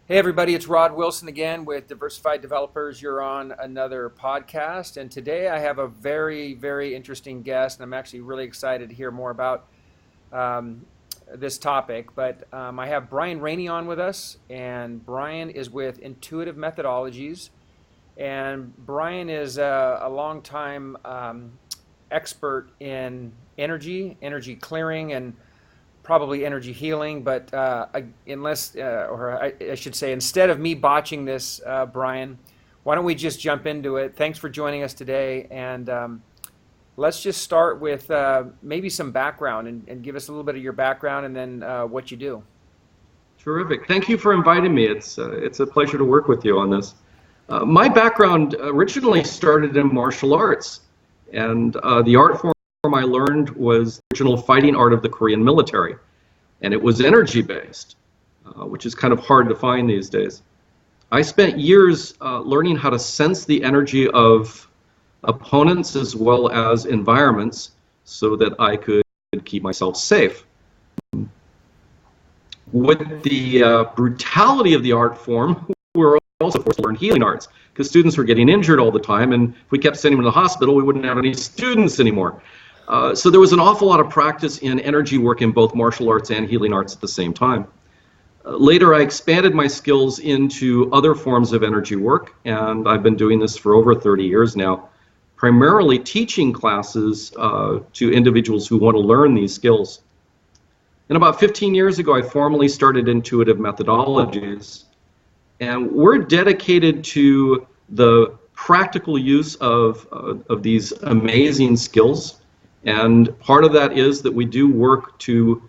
Hey everybody, it's Rod Wilson again with Diversified Developers. You're on another podcast, and today I have a very, very interesting guest, and I'm actually really excited to hear more about um, this topic. But I have Brian Rainie on with us, and Brian is with Intuitive Methodologies, and Brian is a longtime expert in energy clearing, and probably energy healing, but I should say, instead of me botching this, Brian, why don't we just jump into it? Thanks for joining us today, and let's just start with maybe some background and give us a little bit of your background and then what you do. Terrific. Thank you for inviting me. It's a pleasure to work with you on this. My background originally started in martial arts, and the art form I learned was the original fighting art of the Korean military, and it was energy-based, which is kind of hard to find these days. I spent years learning how to sense the energy of opponents as well as environments so that I could keep myself safe. With the brutality of the art form, we were also forced to learn healing arts because students were getting injured all the time, and if we kept sending them to the hospital, we wouldn't have any students anymore. So there was an awful lot of practice in energy work in both martial arts and healing arts at the same time. Later, I expanded my skills into other forms of energy work, and I've been doing this for over 30 years now, primarily teaching classes to individuals who want to learn these skills. And about 15 years ago, I formally started Intuitive Methodologies, and we're dedicated to the practical use of these amazing skills. And part of that is that we do work to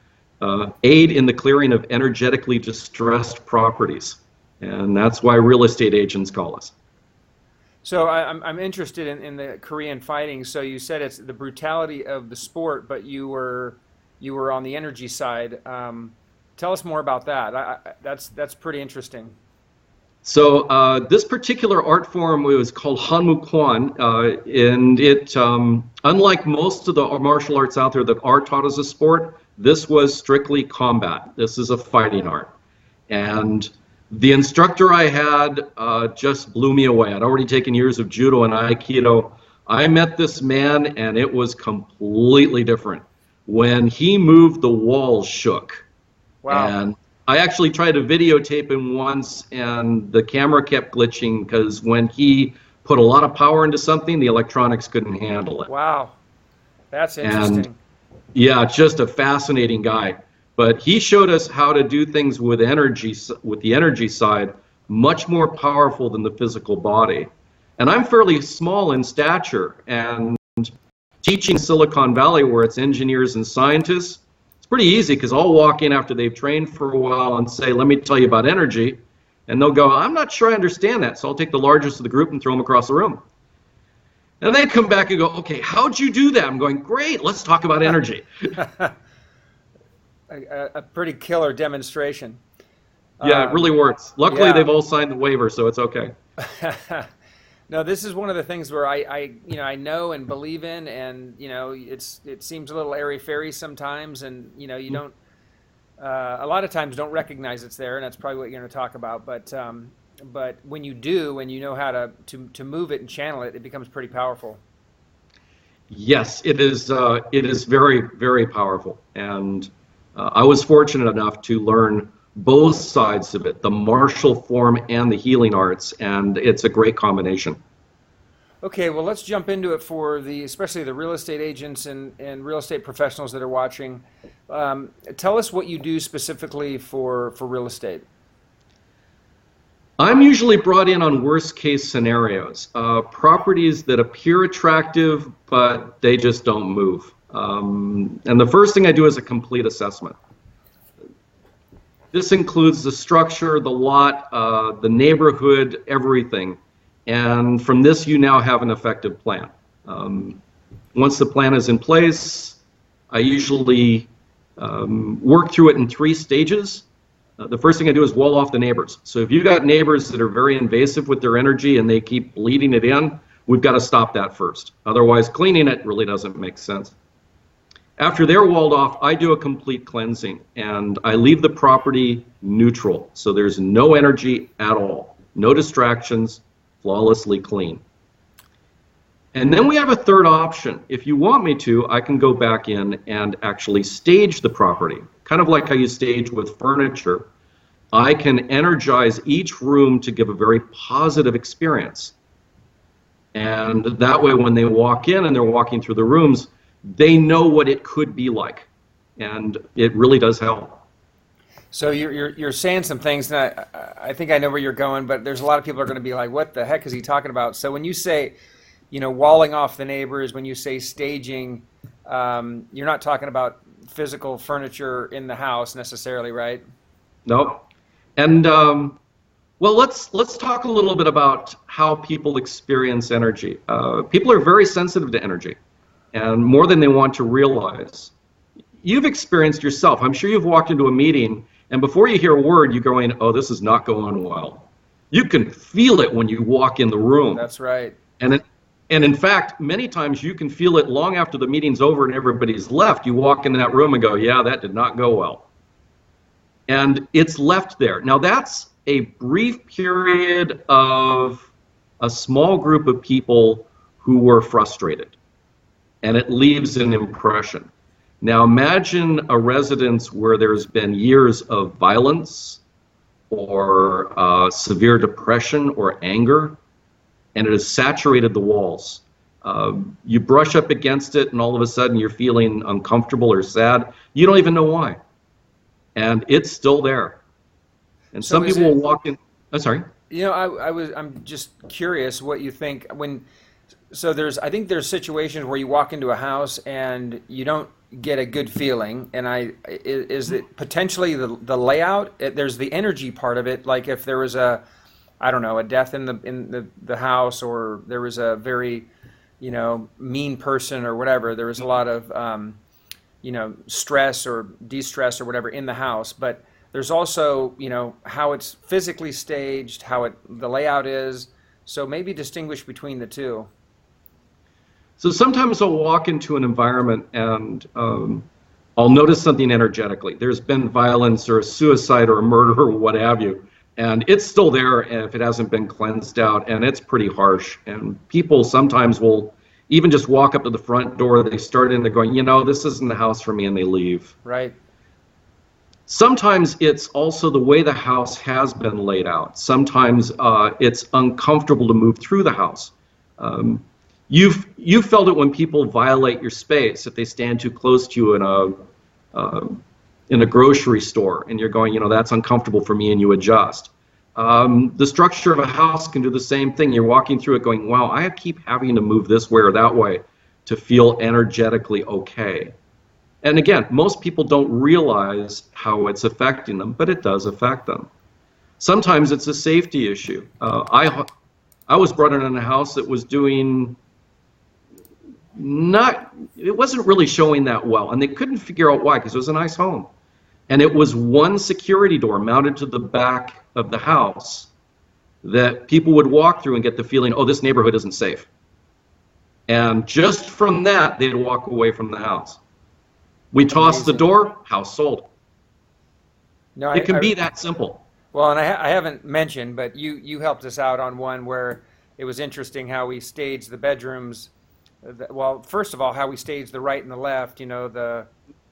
aid in the clearing of energetically distressed properties. And that's why real estate agents call us. So I'm interested in the Korean fighting. So you said it's the brutality of the sport, but you were on the energy side. Tell us more about that. That's pretty interesting. So this particular art form was called Hanmu Kwan, and it, unlike most of the martial arts out there that are taught as a sport, this was strictly combat. This is a fighting art. And the instructor I had just blew me away. I'd already taken years of judo and aikido. I met this man, and it was completely different. When he moved, the walls shook. Wow. And I actually tried to videotape him once, and the camera kept glitching because when he put a lot of power into something, the electronics couldn't handle it. Wow, that's interesting. And yeah, just a fascinating guy. But he showed us how to do things with energy, with the energy side, much more powerful than the physical body. And I'm fairly small in stature, and teaching Silicon Valley, where it's engineers and scientists, pretty easy because I'll walk in after they've trained for a while and say, let me tell you about energy. And they'll go, I'm not sure I understand that. So I'll take the largest of the group and throw them across the room. And they come back and go, okay, how'd you do that? I'm going, great, let's talk about energy. a pretty killer demonstration. Yeah, it really works. Luckily, yeah. They've all signed the waiver, so it's okay. No, this is one of the things where I know and believe in, and it seems a little airy-fairy sometimes, and you don't a lot of times don't recognize it's there, and that's probably what you're going to talk about. But when you do, and you know how to move it and channel it, it becomes pretty powerful. Yes, it is. It is very, very powerful, and I was fortunate enough to learn both sides of it, the martial form and the healing arts, and it's a great combination. Okay, well, let's jump into it for especially the real estate agents and real estate professionals that are watching. Tell us what you do specifically for real estate. I'm usually brought in on worst case scenarios, properties that appear attractive, but they just don't move. And the first thing I do is a complete assessment. This includes the structure, the lot, the neighborhood, everything. And from this, you now have an effective plan. Once the plan is in place, I usually work through it in 3 stages. The first thing I do is wall off the neighbors. So if you've got neighbors that are very invasive with their energy and they keep bleeding it in, we've got to stop that first. Otherwise, cleaning it really doesn't make sense. After they're walled off, I do a complete cleansing, and I leave the property neutral. So there's no energy at all, no distractions, flawlessly clean. And then we have a third option. If you want me to, I can go back in and actually stage the property, kind of like how you stage with furniture. I can energize each room to give a very positive experience. And that way, when they walk in and they're walking through the rooms, they know what it could be like. And it really does help. So you're saying some things, and I think I know where you're going, but there's a lot of people are going to be like, what the heck is he talking about? So when you say, walling off the neighbors, when you say staging, you're not talking about physical furniture in the house necessarily, right? Nope. And well, let's talk a little bit about how people experience energy. People are very sensitive to energy, and more than they want to realize. You've experienced yourself. I'm sure you've walked into a meeting, and before you hear a word, you're going, "Oh, this is not going well." You can feel it when you walk in the room. That's right. And in fact, many times you can feel it long after the meeting's over and everybody's left. You walk into that room and go, "Yeah, that did not go well." And it's left there. Now that's a brief period of a small group of people who were frustrated, and it leaves an impression. Now imagine a residence where there's been years of violence or severe depression or anger, and it has saturated the walls. You brush up against it and all of a sudden you're feeling uncomfortable or sad. You don't even know why. And it's still there. And So some is people it, will walk in. I'm sorry. I'm just curious what you think so I think there's situations where you walk into a house and you don't get a good feeling, and is it potentially the layout? There's the energy part of it, like if there was I don't know, a death in the house, or there was a very, mean person or whatever. There was a lot of, stress or de-stress or whatever in the house. But there's also, how it's physically staged, how the layout is. So maybe distinguish between the two. So sometimes I'll walk into an environment and I'll notice something energetically. There's been violence or a suicide or a murder or what have you. And it's still there if it hasn't been cleansed out, and it's pretty harsh. And people sometimes will even just walk up to the front door, they start in, they're going, this isn't the house for me, and they leave. Right. Sometimes it's also the way the house has been laid out. Sometimes it's uncomfortable to move through the house. You've felt it when people violate your space, if they stand too close to you in a grocery store, and you're going, that's uncomfortable for me, and you adjust. The structure of a house can do the same thing. You're walking through it going, wow, I keep having to move this way or that way to feel energetically okay. And again, most people don't realize how it's affecting them, but it does affect them. Sometimes it's a safety issue. I was brought in a house that was doing it wasn't really showing that well, and they couldn't figure out why, because it was a nice home. And it was one security door mounted to the back of the house that people would walk through and get the feeling, oh, this neighborhood isn't safe. And just from that, they'd walk away from the house. We tossed the door, house sold. No, it can be that simple. Well, and I haven't mentioned, but you helped us out on one where it was interesting how we staged the bedrooms. Well, first of all, how we staged the right and the left,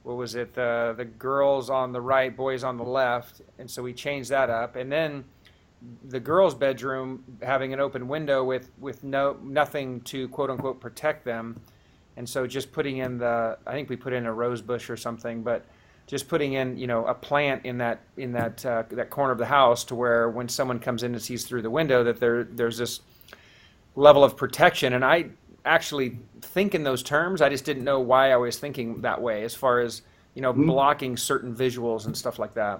what was it? The girls on the right, boys on the left. And so we changed that up. And then the girls' bedroom having an open window with nothing to quote unquote protect them. And so just putting in I think we put in a rose bush or something, but just putting in, a plant in that corner of the house to where when someone comes in and sees through the window that there's this level of protection. And I actually think in those terms. I just didn't know why I was thinking that way as far as, blocking certain visuals and stuff like that.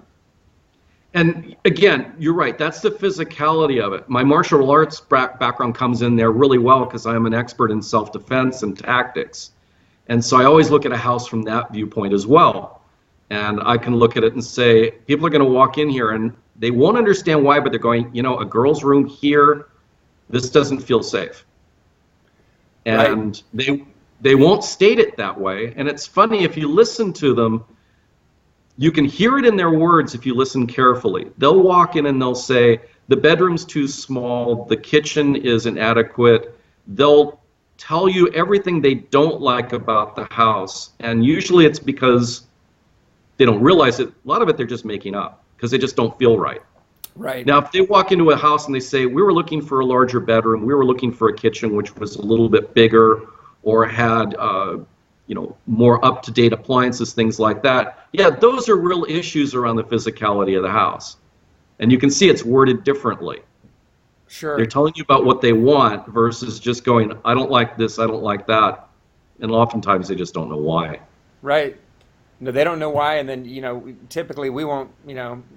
And again, you're right. That's the physicality of it. My martial arts background comes in there really well because I'm an expert in self-defense and tactics. And so I always look at a house from that viewpoint as well. And I can look at it and say, people are going to walk in here and they won't understand why, but they're going, a girl's room here, this doesn't feel safe. And right. they won't state it that way. And it's funny, if you listen to them, you can hear it in their words if you listen carefully. They'll walk in and they'll say, the bedroom's too small, the kitchen is inadequate. They'll tell you everything they don't like about the house. And usually it's because they don't realize it. A lot of it they're just making up because they just don't feel right. Right. Now, if they walk into a house and they say, we were looking for a larger bedroom, we were looking for a kitchen which was a little bit bigger or had more up-to-date appliances, things like that. Yeah, those are real issues around the physicality of the house. And you can see it's worded differently. Sure. They're telling you about what they want versus just going, I don't like this, I don't like that. And oftentimes they just don't know why. Right. No, they don't know why. And then, typically we won't,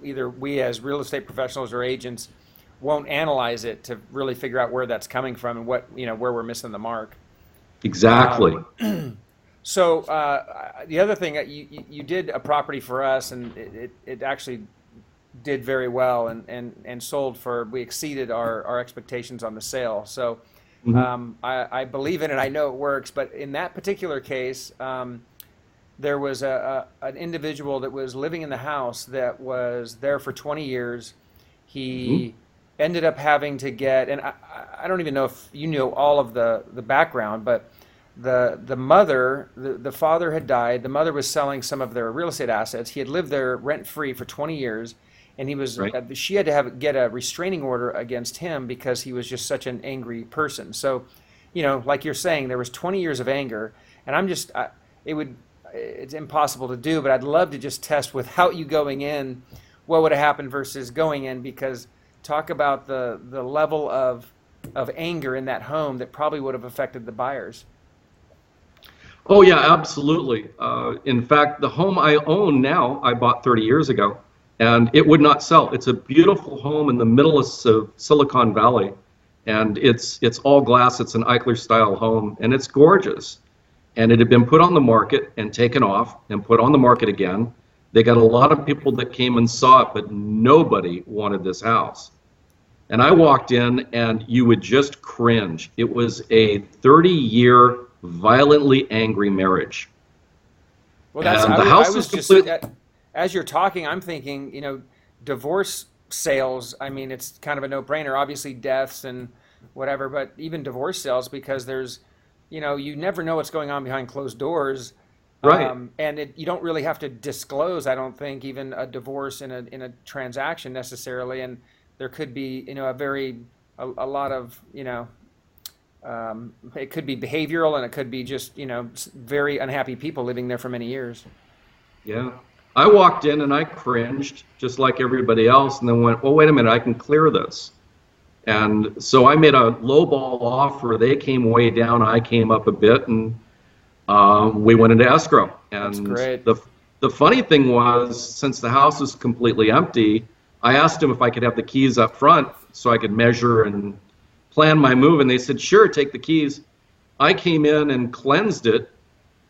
either we as real estate professionals or agents won't analyze it to really figure out where that's coming from and what, where we're missing the mark. Exactly. So the other thing, you did a property for us, and it actually did very well and sold for, we exceeded our expectations on the sale. So I believe in it. I know it works. But in that particular case, there was an individual that was living in the house that was there for 20 years. He ended up having to get, and I don't even know if you know all of the background, but the mother, the father had died. The mother was selling some of their real estate assets. He had lived there rent-free for 20 years, and he was she had to get a restraining order against him because he was just such an angry person. So, like you're saying, there was 20 years of anger, and I'm just it's impossible to do, but I'd love to just test without you going in what would have happened versus going in, because talk about the level of anger in that home that probably would have affected the buyers. Oh, yeah, absolutely. In fact, the home I own now, I bought 30 years ago, and it would not sell. It's a beautiful home in the middle of Silicon Valley, and it's all glass. It's an Eichler-style home, and it's gorgeous. And it had been put on the market and taken off and put on the market again. They got a lot of people that came and saw it, but nobody wanted this house. And I walked in, and you would just cringe. It was a 30-year violently angry marriage. Well, that's and the I house was is just completely. as you're talking, I'm thinking, divorce sales. I mean, it's kind of a no-brainer. Obviously, deaths and whatever, but even divorce sales, because there's, you never know what's going on behind closed doors. Right. And you don't really have to disclose, I don't think, even a divorce in a transaction necessarily. And there could be, a lot of, it could be behavioral, and it could be just, very unhappy people living there for many years. Yeah. I walked in and I cringed just like everybody else, and then went, well, wait a minute, I can clear this. And so I made a lowball offer. They came way down, I came up a bit, and we went into escrow. And That's great. The funny thing was, since the house was completely empty, I asked him if I could have the keys up front so I could measure and plan my move, and they said, sure, take the keys. I came in and cleansed it.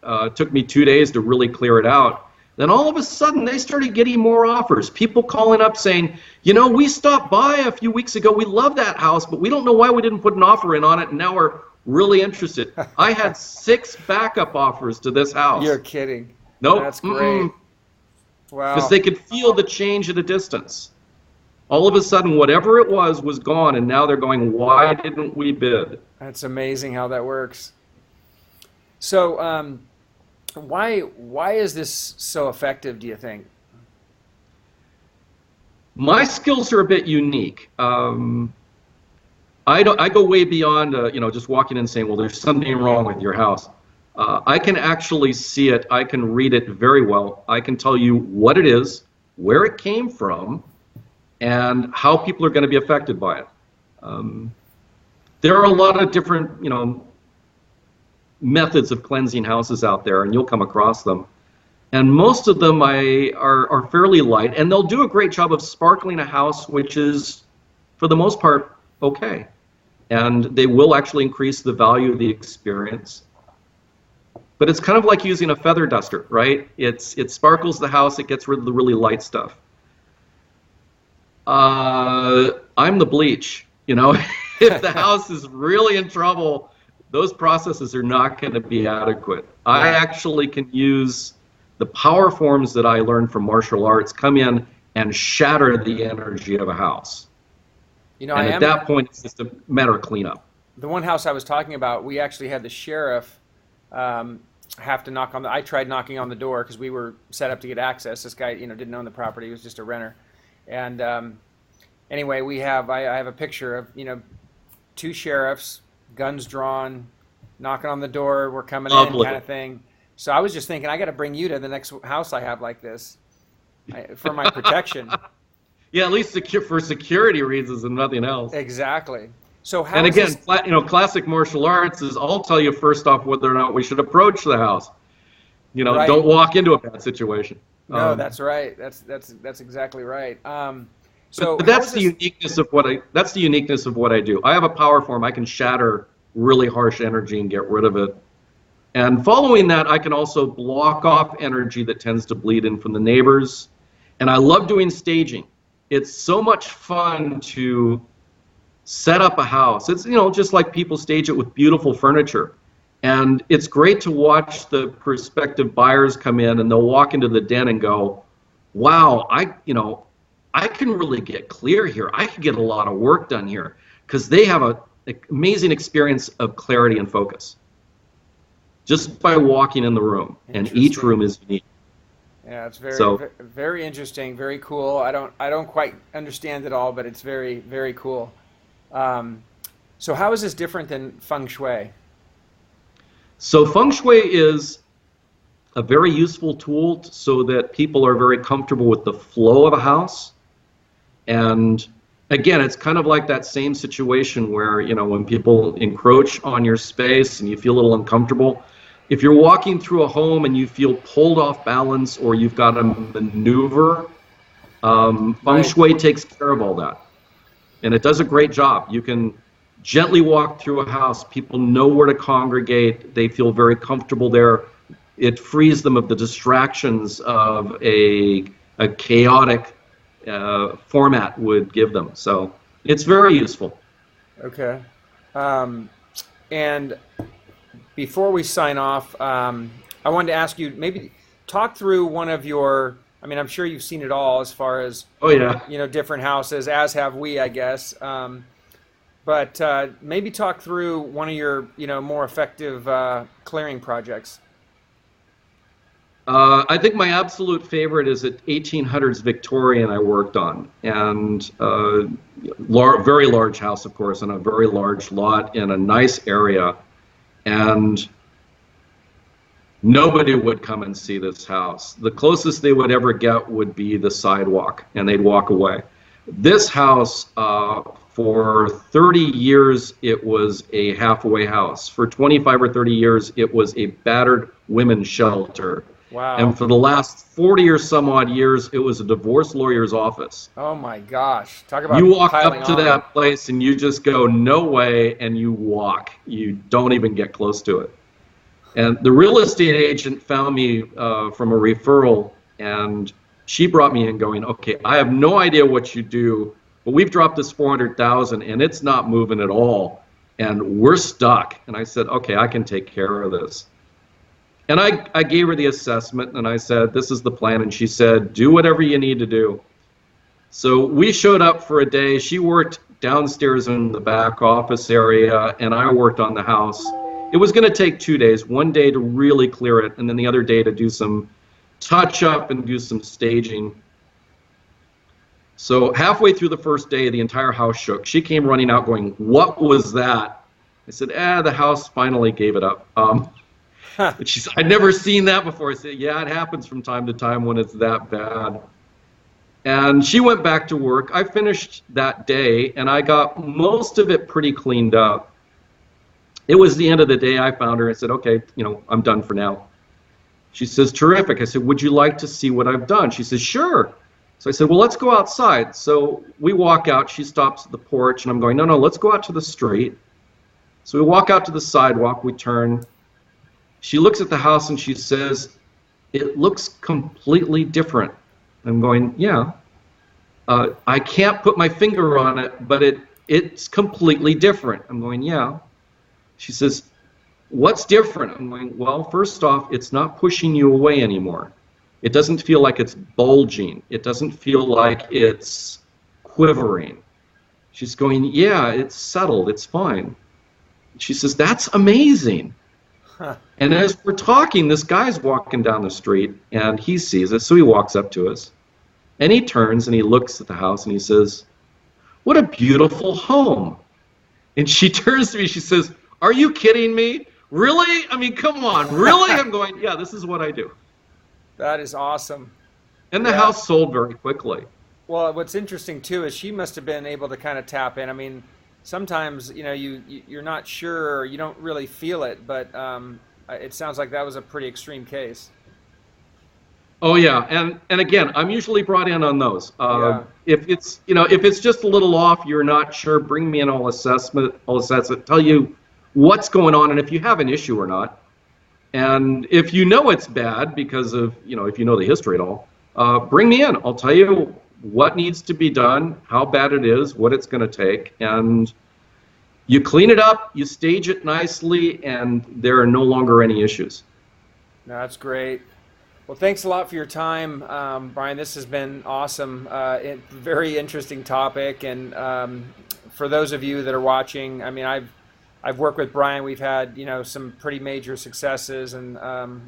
It took me 2 days to really clear it out. Then all of a sudden, they started getting more offers. People calling up saying, we stopped by a few weeks ago. We love that house, but we don't know why we didn't put an offer in on it, and now we're really interested. I had 6 backup offers to this house. You're kidding. Nope. That's great. Wow. Because they could feel the change at a distance. All of a sudden, whatever it was gone, and now they're going, why didn't we bid? That's amazing how that works. So, why is this so effective, do you think? My skills are a bit unique. I go way beyond just walking in and saying, well, there's something wrong with your house. I can actually see it. I can read it very well. I can tell you what it is, where it came from, and how people are going to be affected by it. There are a lot of different, methods of cleansing houses out there, and you'll come across them. And most of them are fairly light, and they'll do a great job of sparkling a house, which is, for the most part, okay. And they will actually increase the value of the experience. But it's kind of like using a feather duster, right? It sparkles the house, it gets rid of the really light stuff. I'm the bleach, If the house is really in trouble, those processes are not going to be adequate. I actually can use the power forms that I learned from martial arts, come in and shatter the energy of a house. You know, And at that point, it's just a matter of cleanup. the one house I was talking about, we actually had the sheriff have to knock on the. I tried knocking on the door because we were set up to get access. This guy, didn't own the property; he was just a renter. And anyway, I have a picture of two sheriffs, guns drawn, knocking on the door. We're coming in, kind of thing. So I was just thinking, I got to bring you to the next house I have like this for my protection. Yeah, at least for security reasons and nothing else. Exactly. So how? And again, classic martial arts is I'll tell you first off whether or not we should approach the house. Right. Don't walk into a bad situation. No, that's right. That's exactly right. So but that's the uniqueness of what I do. I have a power form. I can shatter really harsh energy and get rid of it. And following that, I can also block off energy that tends to bleed in from the neighbors. And I love doing staging. It's so much fun to set up a house. It's just like people stage it with beautiful furniture. And it's great to watch the prospective buyers come in and they'll walk into the den and go, wow, I can really get clear here. I can get a lot of work done here because they have an amazing experience of clarity and focus just by walking in the room. And each room is unique. Yeah, it's very interesting, very cool. I don't quite understand it all, but it's very, very cool. So how is this different than feng shui? So feng shui is a very useful tool so that people are very comfortable with the flow of a house. And again, it's kind of like that same situation where, when people encroach on your space and you feel a little uncomfortable. If you're walking through a home and you feel pulled off balance or you've got to maneuver, feng shui takes care of all that. And it does a great job. You can gently walk through a house. People know where to congregate. They feel very comfortable there. It frees them of the distractions of a chaotic format would give them. So it's very useful. Okay. And before we sign off, I wanted to ask you, maybe talk through one of your, I'm sure you've seen it all as far as, different houses, as have we, I guess. But maybe talk through one of your, more effective clearing projects. I think my absolute favorite is an 1800s Victorian I worked on, and very large house, of course, on a very large lot in a nice area, and nobody would come and see this house. The closest they would ever get would be the sidewalk, and they'd walk away. This house, for 30 years, it was a halfway house. For 25 or 30 years, it was a battered women's shelter. Wow. And for the last 40 or some odd years, it was a divorce lawyer's office. Oh my gosh. Talk about you walk up to that place and you just go, no way, and you walk. You don't even get close to it. And the real estate agent found me from a referral, and she brought me in going, okay, I have no idea what you do, but we've dropped this $400,000 and it's not moving at all, and we're stuck. And I said, okay, I can take care of this. And I gave her the assessment, and I said, this is the plan. And she said, do whatever you need to do. So we showed up for a day. She worked downstairs in the back office area, and I worked on the house. It was going to take 2 days, one day to really clear it, and then the other day to do some touch-up and do some staging. So halfway through the first day, the entire house shook. She came running out going, what was that? I said, the house finally gave it up. She said, I'd never seen that before. I said, yeah, it happens from time to time when it's that bad. And she went back to work. I finished that day, and I got most of it pretty cleaned up. It was the end of the day. I found her. I said, okay, I'm done for now. She says, terrific. I said, would you like to see what I've done? She says, sure. So I said, well, let's go outside. So we walk out. She stops at the porch, and I'm going, no, let's go out to the street. So we walk out to the sidewalk. We turn. She looks at the house and she says, it looks completely different. I'm going, yeah. I can't put my finger on it, but it's completely different. I'm going, yeah. She says, What's different? I'm going, well, first off, it's not pushing you away anymore. It doesn't feel like it's bulging. It doesn't feel like it's quivering. She's going, yeah, it's settled. It's fine. She says, that's amazing. Huh. And as we're talking, this guy's walking down the street, and he sees us, so he walks up to us. And he turns and he looks at the house and he says, what a beautiful home. And she turns to me, she says, are you kidding me? Really? I mean, come on, really? I'm going, yeah, this is what I do. That is awesome. And the Yeah. house sold very quickly. Well, what's interesting too is she must have been able to kind of tap in. I mean, sometimes you're not sure, or you don't really feel it, but it sounds like that was a pretty extreme case. Oh yeah, and again, I'm usually brought in on those. Yeah. If it's just a little off, you're not sure, bring me in. I'll assess it, tell you what's going on, and if you have an issue or not. And if you know it's bad because of, if you know the history at all, bring me in. I'll tell you what needs to be done, how bad it is, what it's going to take, and you clean it up, you stage it nicely, and there are no longer any issues. No, that's great. Well, thanks a lot for your time, Brian. This has been awesome. Very interesting topic, and for those of you that are watching, I mean, I've worked with Brian. We've had some pretty major successes, and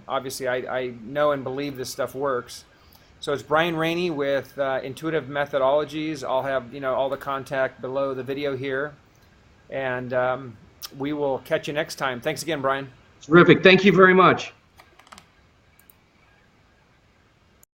obviously I know and believe this stuff works. So it's Brian Rainie with Intuitive Methodologies. I'll have all the contact below the video here, and we will catch you next time. Thanks again, Brian. Terrific. Thank you very much.